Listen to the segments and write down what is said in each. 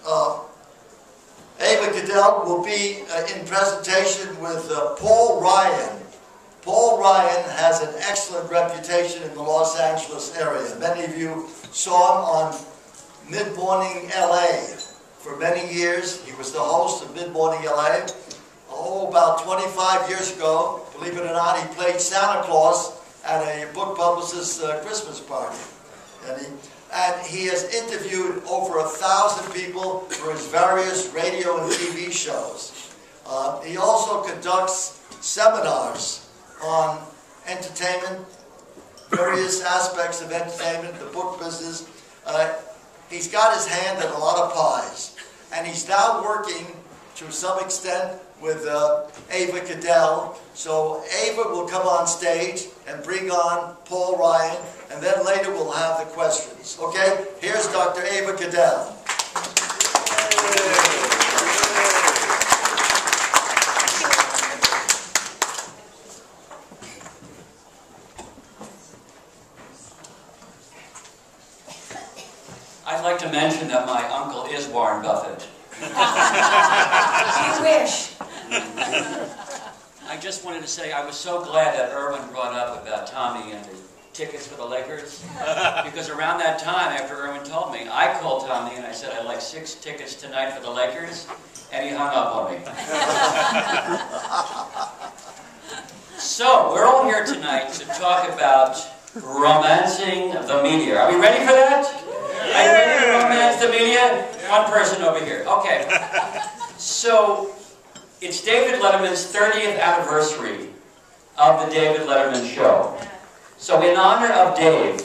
Ava Cadell will be in presentation with Paul Ryan. Paul Ryan has an excellent reputation in the Los Angeles area. Many of you saw him on Mid-Morning LA. For many years, he was the host of Mid-Morning LA. Oh, about 25 years ago, believe it or not, he played Santa Claus at a book publicist's Christmas party. And he has interviewed over 1,000 people for his various radio and TV shows. He also conducts seminars on entertainment, various aspects of entertainment, the book business. He's got his hand in a lot of pies. And he's now working, to some extent, with Ava Cadell. So Ava will come on stage and bring on Paul Ryan, and then later we'll have the questions. Okay? Here's Dr. Ava Cadell. I'd like to mention that my uncle is Warren Buffett. You wish. I just wanted to say I was so glad that Irwin brought up about Tommy and the tickets for the Lakers, because around that time, after Irwin told me, I called Tommy and I said I'd like 6 tickets tonight for the Lakers, and he hung up on me. So, we're all here tonight to talk about romancing the media. Are we ready for that? Are you ready to romance the media? One person over here. Okay. So, it's David Letterman's 30th anniversary of the David Letterman Show. So in honor of Dave,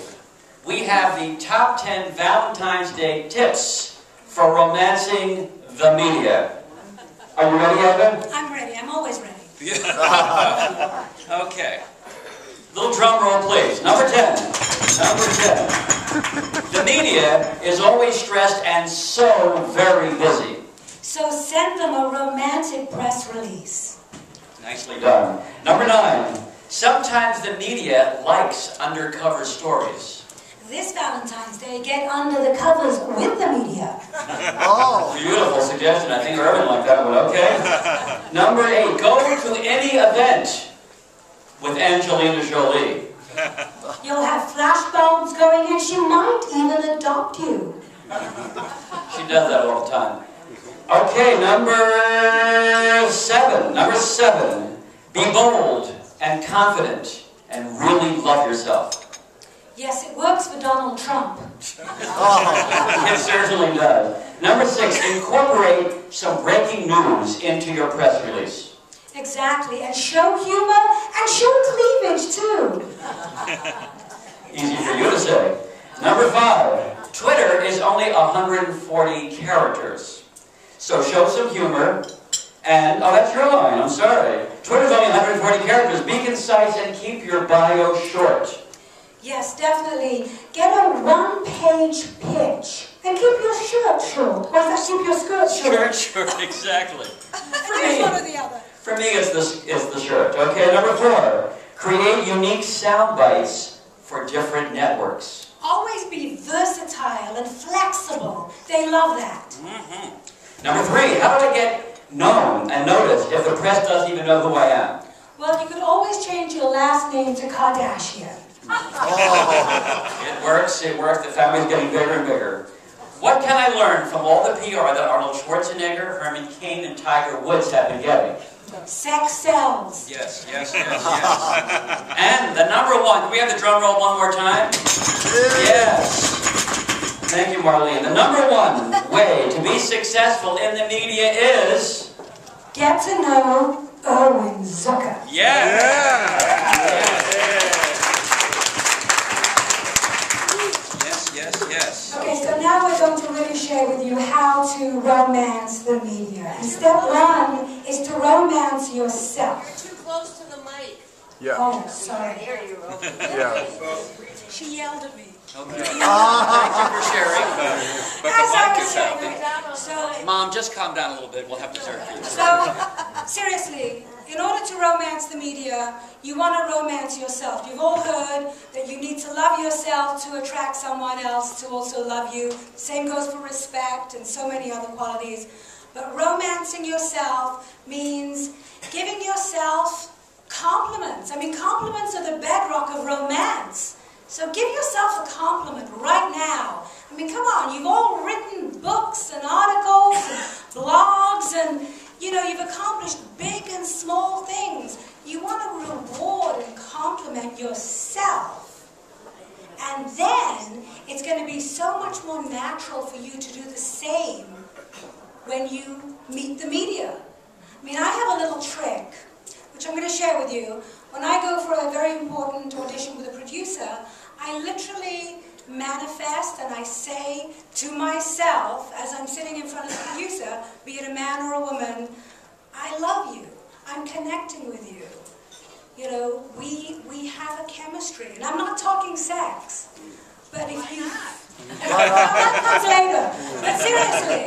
we have the top 10 Valentine's Day tips for romancing the media. Are you ready, Eva? I'm ready. I'm always ready. Okay. Little drum roll, please. Number 10. Number 10. The media is always stressed and so very busy. So send them a romantic press release. Nicely done. Number 9. Sometimes the media likes undercover stories. This Valentine's Day, get under the covers with the media. Oh, beautiful suggestion. I think Irwin liked that one. Okay. Number 8. Go to any event with Angelina Jolie. You'll have flashbulbs going and she might even adopt you. She does that all the time. Okay, number 7. Number 7. Be bold and confident and really love yourself. Yes, it works for Donald Trump. It certainly does. Number 6. Incorporate some breaking news into your press release. Exactly, and show humor and show cleavage too. Easy for you to say. Number 5. Twitter is only 140 characters. So show some humor, and, oh, that's your line, I'm sorry. Twitter's only 140 characters. Be concise and keep your bio short. Yes, definitely. Get a 1-page pitch, and keep your shirt short. Or that keep your skirt short. Shirt, exactly. It's one or the other. For me, it's the shirt. Okay, number 4. Create unique sound bites for different networks. Always be versatile and flexible. They love that. Mm-hmm. Number 3, how do I get known and noticed if the press doesn't even know who I am? Well, you could always change your last name to Kardashian. Oh. It works, the family's getting bigger and bigger. What can I learn from all the PR that Arnold Schwarzenegger, Herman Cain, and Tiger Woods have been getting? Sex sells. Yes, yes, yes, yes. And the number 1, can we have the drum roll one more time? Yes. Thank you, Marlene. The number 1 way to be successful in the media is... Get to know Irwin Zucker. Yeah. Yes, yes. Okay, so now we're going to really share with you how to romance the media. And step 1 is to romance yourself. You're too close to the mic. Yeah. Oh, sorry. There you go. Yeah. She yelled at me. Okay. Thank you for sharing. But as I was saying, Mom, just calm down a little bit. We'll have dessert for you. So, seriously, in order to romance the media, you want to romance yourself. You've all heard that you need to love yourself to attract someone else to also love you. Same goes for respect and so many other qualities. But romancing yourself means giving yourself compliments. I mean, compliments are the bedrock of romance. So give yourself a compliment right now. I mean, come on, you've all written books and articles and blogs and, you know, you've accomplished big and small things. You want to reward and compliment yourself. And then it's going to be so much more natural for you to do the same when you meet the media. I mean, I have a little trick, which I'm going to share with you. When I go for a very important audition with a producer, I literally manifest and I say to myself, as I'm sitting in front of the producer, be it a man or a woman, I love you. I'm connecting with you. You know, we have a chemistry. And I'm not talking sex, but if you... that comes later. But seriously,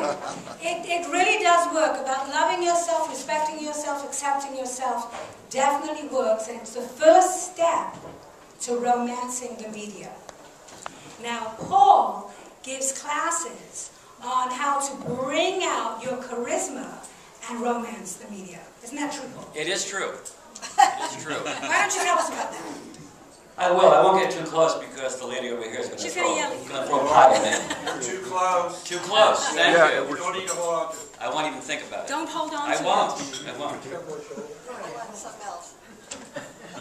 it really does work. About loving yourself, respecting yourself, accepting yourself, definitely works. And it's the first step to romancing the media. Now, Paul gives classes on how to bring out your charisma and romance the media. Isn't that true, Paul? It is true. It is true. Why don't you tell us about that? I will. I won't get too close because the lady over here is going to throw a pot in it. You're too close. Too close. Thank you. You don't need to hold on to it. I won't even think about it. Don't hold on to it. I won't. I won't. Something else.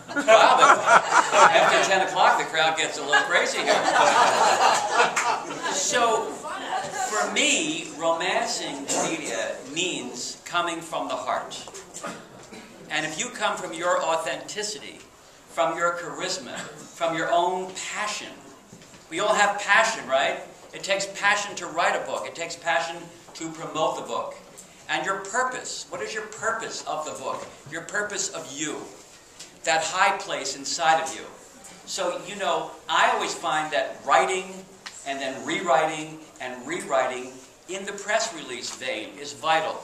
Wow, after 10 o'clock, the crowd gets a little crazy here. So, for me, romancing the media means coming from the heart. And if you come from your authenticity, from your charisma, from your own passion, we all have passion, right? It takes passion to write a book. It takes passion to promote the book. And your purpose. What is your purpose of the book? Your purpose of you. That high place inside of you. So, you know, I always find that writing and then rewriting and rewriting in the press release vein is vital.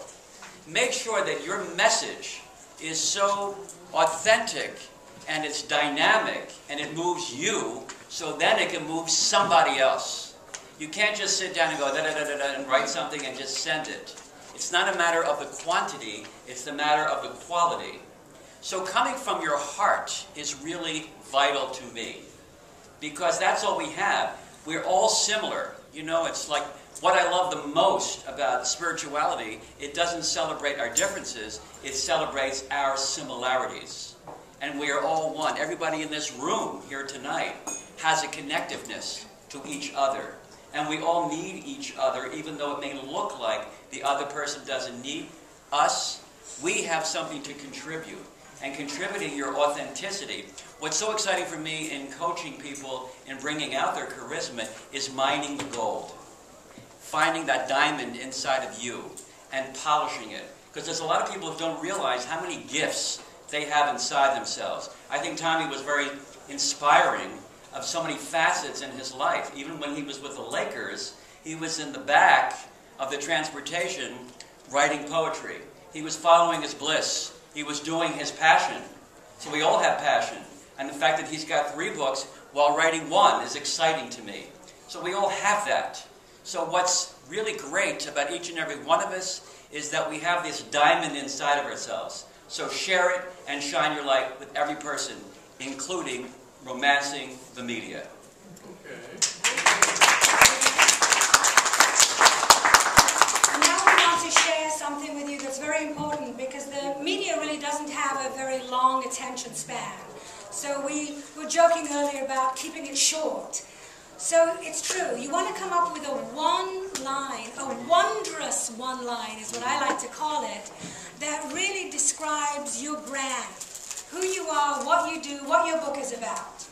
Make sure that your message is so authentic and it's dynamic and it moves you, so then it can move somebody else. You can't just sit down and go da-da-da-da-da and write something and just send it. It's not a matter of the quantity, it's the matter of the quality. So coming from your heart is really vital to me, because that's all we have. We're all similar. You know, it's like what I love the most about spirituality, it doesn't celebrate our differences, it celebrates our similarities. And we are all one. Everybody in this room here tonight has a connectiveness to each other. And we all need each other, even though it may look like the other person doesn't need us. We have something to contribute. And contributing your authenticity. What's so exciting for me in coaching people and bringing out their charisma is mining the gold. Finding that diamond inside of you and polishing it. Because there's a lot of people who don't realize how many gifts they have inside themselves. I think Tommy was very inspiring of so many facets in his life. Even when he was with the Lakers, he was in the back of the transportation writing poetry. He was following his bliss. He was doing his passion. So we all have passion. And the fact that he's got 3 books while writing 1 is exciting to me. So we all have that. So what's really great about each and every one of us is that we have this diamond inside of ourselves. So share it and shine your light with every person, including romancing the media. Something with you that's very important, because the media really doesn't have a very long attention span. So we were joking earlier about keeping it short. So it's true. You want to come up with a one-line, a wondrous one-line is what I like to call it, that really describes your brand, who you are, what you do, what your book is about.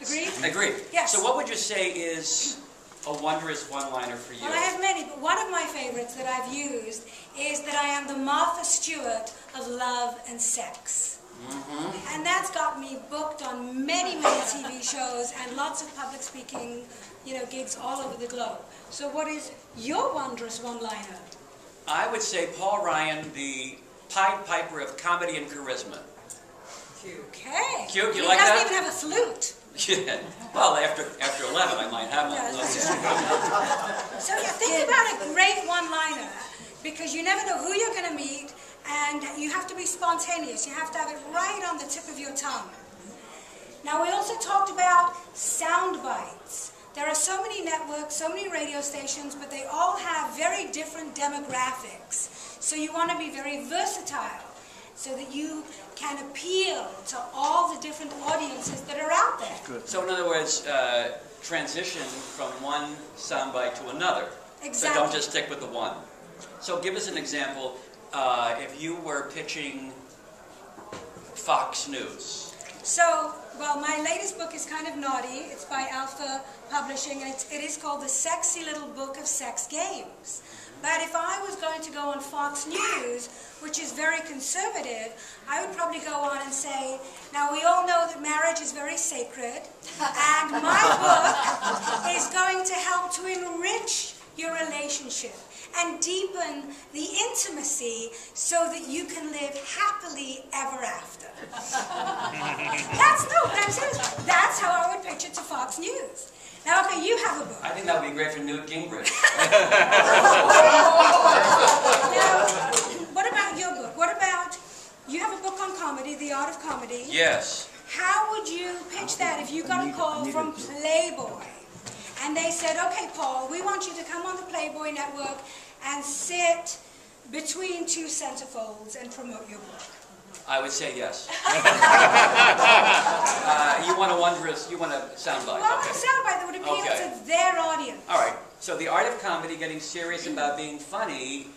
Agreed? Agreed. Yes. So what would you say is a wondrous one-liner for you? Well, I have many, but one of my favorites that I've used is that I am the Martha Stewart of love and sex. Mm-hmm. And that's got me booked on many, many TV shows and lots of public speaking, gigs all over the globe. So what is your wondrous one-liner? I would say Paul Ryan, the Pied Piper of comedy and charisma. Okay. Cute, you He like that? doesn't even have a flute. Yeah. Well, after 11, I might have one. Yes. So yeah, think about a great one-liner, because you never know who you're going to meet, and you have to be spontaneous. You have to have it right on the tip of your tongue. Now, we also talked about sound bites. There are so many networks, so many radio stations, but they all have very different demographics. So you want to be very versatile, so that you can appeal to all the different audiences that are out there. Good. So in other words, transition from one soundbite to another. Exactly. So don't just stick with the one. So give us an example. If you were pitching Fox News. So, well, my latest book is kind of naughty. It's by Alpha Publishing, and it is called The Sexy Little Book of Sex Games. But if I was going to go on Fox News, which is very conservative, I would probably go on and say, now we all know that marriage is very sacred, and my book is going to help to enrich your relationship and deepen the intimacy so that you can live happily ever after. That's how I would pitch it to Fox News. Now, okay, you have a book. I think that would be great for Newt Gingrich. Now, what about your book? What about, you have a book on comedy, The Art of Comedy. Yes. How would you pitch that if you got a call from Playboy? And they said, okay, Paul, we want you to come on the Playboy Network and sit between two centerfolds and promote your book. I would say yes. You want a soundbite. Well, Okay. a soundbite that would appeal Okay. to their audience. All right. So the art of comedy, getting serious about being funny,